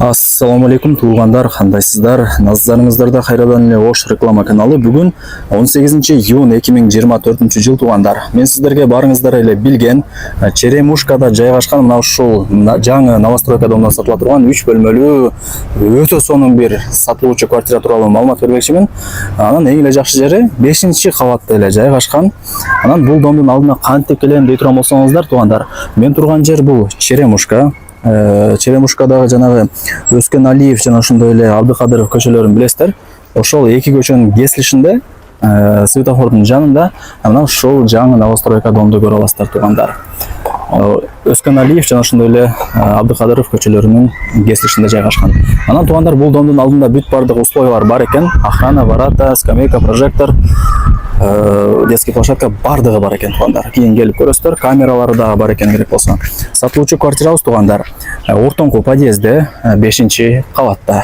Ассаламу алейкум туугандар, кандайсыздар? Назарыңыздарда кайрадан эле Ош реклама каналы. Бүгүн 18 июнь 2024 жыл туугандар. Мен сиздерге барыңыздар эле билген Черемушкада жайгашкан мына ушул жаңы новостройка домунан сатыла турган 3 бөлмөлүү өтө сонун бир сатылуучу квартира тууралуу маалымат бермекчимин. Анан эң эле жакшы жери 5-кабатта эле жайгашкан. Анан бул домдун алдына кантип келем дей турган болсоңуздар туугандар, мен турган жер бул Черемушка. Черемушкадагы жанагы Өскөн Алиев жана ошондой эле Абдыкадыров көчөлөрүн билесиздер. Ошол эки көчөнүн кесилишинде светофордун жанында мына ушул жаңы новостройка домду көрө аласыздар туугандар. Өскөн Алиев жана ошондой эле Абдыкадыров көчөлөрүнүн кесилишинде жайгашкан. Анан туугандар бул домдун алдында бүт бардык условиялар бар экен. Охрана, ворота, скамейка, прожектор, детский площадка бардыгы бар экен туугандар. Кийин келип көрөсүздөр, камералары да бар экен керек болсо. Сатылуучу квартирабыз туугандар ортоңку подъездде 5-кабатта.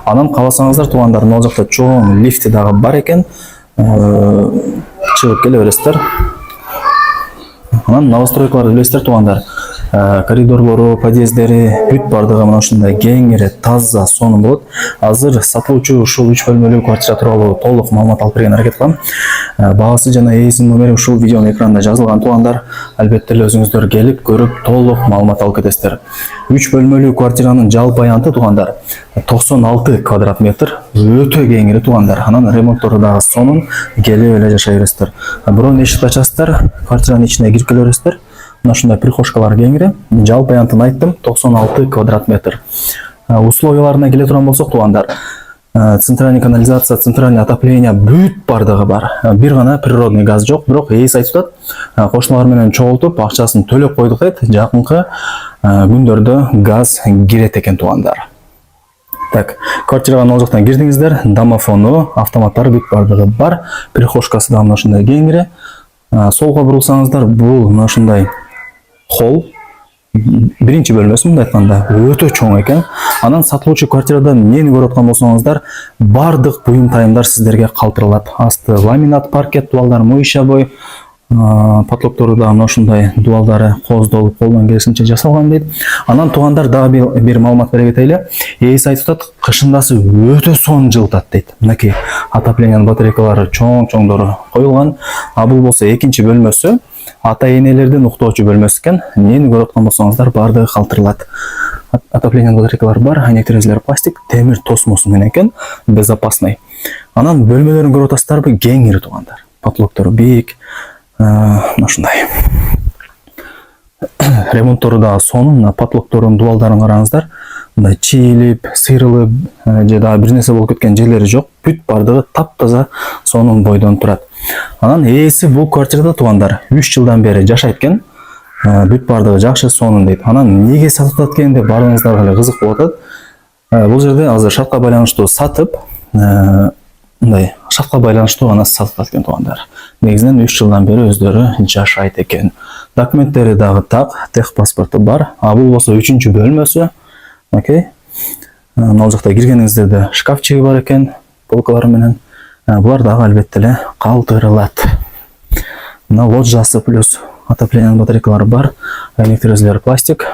Анан кааласаңыздар туугандар, могул жакта чоң лифти дагы бар экен. Чыгып келе бересиздер. Анан новостройкаларды билесиздер туугандар. Коридорлору, подъездери бүт бардыгы мына ушундай кеңири, таза, сонун болот. Азыр сатылуучу ушул 3 бөлмөлүү квартира тууралуу толук маалымат алып берген аракет кылам. Баасы жана ээсинин номери ушул видеонун экранында жазылган туугандар. Албетте эле өзүңүздөр келип көрүп толук маалымат алып кетесиздер. 3 бөлмөлүү квартиранын жалпы аянты туугандар 96 квадрат метр, өтө кеңири туугандар. Анан ремонттору дагы сонун, келип эле жашай бересиздер. Бирок эшикти ачасыздар, квартиранын ичине кирип келе бересиздер. Мына ушундай прихожкалар кеңири, жалпы аянтын айттым, 96 квадрат метр. Условияларына келе турган болсок туугандар, центральный канализация, центральный отопление бүт бардыгы бар. Бир гана природный газ жок, бирок ээси айтып атат, кошуналар менен чогултуп, акчасын төлөп койдук дейт. Жакынкы күндөрдө газ кирет экен туугандар. Так, квартирага могул жактан кирдиңиздер, домофону, автоматтары бүт бардыгы бар. Прихожкасы да мына ушундай кеңири. Солго бурулсаңыздар, бул мына ушундай холл. Биринчи бөлмөсү мындай айтканда өтө чоң экен. Анан сатылуучу квартирада эмнени көрүп аткан болсоңуздар, бардык буюм тайымдар сиздерге калтырылат. Асты ламинат, паркет дубалдар, муйшабой, потлоктору да мына ушундай дубалдары коздолуп, колдон келишинче жасалган дейт. Анан туугандар дагы бир маалымат бере кетели. Ээси айтып атат, кышындасы өтө сонун жылытат дейт. Мынакей отоплениянын батарейкалары чоң-чоңдору коюлган. А бул болсо экинчи бөлмөсү. Ата-энелердин уктоочу бөлмөсү экен. Эмнени көрүп аткан болсоңуздар, бардыгы калтырылат. Отоплениянын батарейкалары бар, айнек терезелери пластик, темир тосмосу менен экен, безопасный. Анан бөлмөлөрүн көрүп атасыздарбы? Кеңири туугандар. Потлоктору бийик. Ушундай. Ремонттору да сонун, потлокторунун дубалдарын караңыздар. Мындай чийилип, сыйрылып, же дагы бир нерсе болуп кеткен жерлери жок. Бүт бардыгы таптаза сонун бойдон турат. Анан ээси бул квартирада туугандар 3 жылдан бери жашайт экен. Бүт бардыгы жакшы, сонун дейт. Анан эмнеге сатып атат экен деп баарыңыздарга эле кызык болуп атат. Бул жерде азыр шартка байланыштуу сатып, мындай шартка байланыштуу гана сатып атат экен туугандар. Негизинен 3 жылдан бери өздөрү жашайт экен. Документтери дагы так, техпаспорту бар. А бул болсо 3-чү бөлмөсү. Окей. Могул жакта киргениңиздерде шкафчиги бар экен, полкалары менен. Булар дагы албетте эле калтырылат. Мына лоджиясы плюс отоплениянын батарейкалары бар. Айнек терезелери пластик.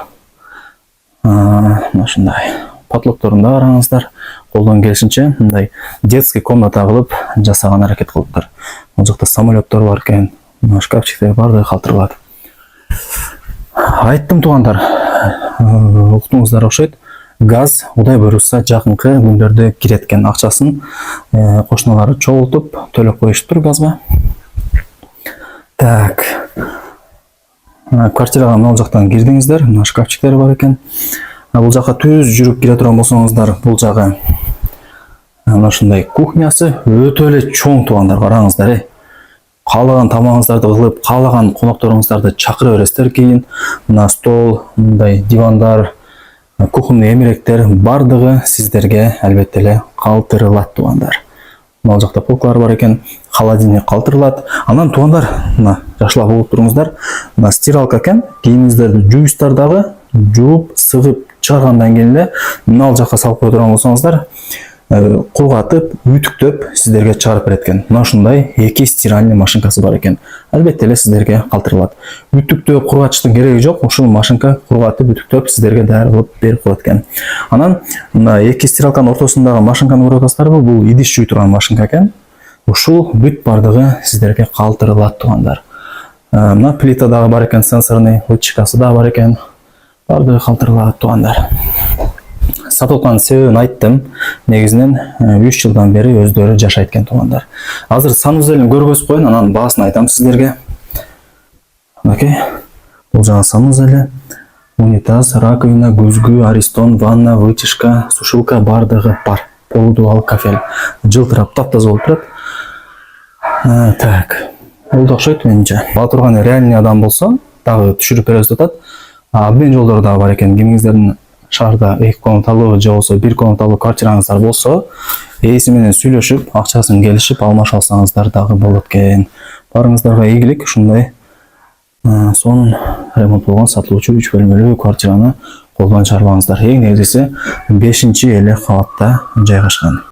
Мына ушундай. Потлокторун да караңыздар. Колдон келишинче мындай детский комната кылып жасаган аракет кылыптыр. Могул жакта самолеттор бар экен. Мына шкафчиктер бардыгы калтырылат. Айттым туугандар, уктуңуздар окшойт. Газ Кудай буйруса жакынкы күндөрдө кирет экен. Акчасын кошуналары чогултуп төлөп коюштур газга. Так. Квартирага могул жактан кирдиңиздер. Мына шкафчиктер бар экен. Бул жака түз жүрүп кире турган болсоңуздар, бул жагы мына ушундай кухнясы өтө эле чоң туугандар, караңыздар. Каалаган тамагыңыздарды кылып, каалаган конокторуңуздарды чакыра бересиздер кийин. Мына стол, мындай дивандар, кухонный эмеректер бардыгы сиздерге албетте эле калтырылат туугандар. Могул жакта полкалар бар экен, холодильник калтырылат. Анан туугандар, мына жакшылап угуп туруңуздар. Мына стиралка экен, кийимиңиздерди жуйсуздар дагы, жууп, сыгып чыгаргандан кийин эле мына ал жакка салып кое турган болсоңуздар, кургатып, үтүктөп сиздерге чыгарып берет экен. Мына ушундай эки стиральный машинкасы бар экен. Албетте эле сиздерге калтырылат. Үтүктөп, кургатыштын кереги жок. Ушул машинка кургатып, үтүктөп сиздерге даяр кылып берип коет экен. Анан мына эки стиралканын ортосундагы машинканы көрүп атасыздарбы? Бул идиш жуй турган машинка экен. Ушул бүт бардыгы сиздерге калтырылат, туугандар. Мына плита дагы бар экен, сенсорный вытяжкасы дагы бар экен. Бардыгы калтырылат, туугандар. Сатылган себебин айттым. Негизинен 3 жылдан бери өздөрү жашайт экен, туугандар. Азыр санузелин көргөзүп коеюн, анан баасын айтам сиздерге. Окей. Бул жана санузели, унитаз, раковина, күзгү, аристон, ванна, вытяжка, сушилка бардыгы бар. Полудуал кафель. Жылтырап таптаза болуп турат. Так. Бул да окшойт менимче. Бала турган реальный адам болсо, дагы түшүрүп беребиз деп атат. Обмен жолдору дагы бар экен. Кимиңиздердин шаарда 2 комнаталуу же болсо 1 комнаталуу квартираңыздар болсо, ээси менен сүйлөшүп, акчасын келишип алмашып алсаңыздар дагы болот экен. Барыңыздарга ийгилик. Ушундай сонун ремонт болгон сатылуучу 3 бөлмөлүү квартираны колдон чарбаңыздар. Эң негизгиси 5-эле кабатта жайгашкан.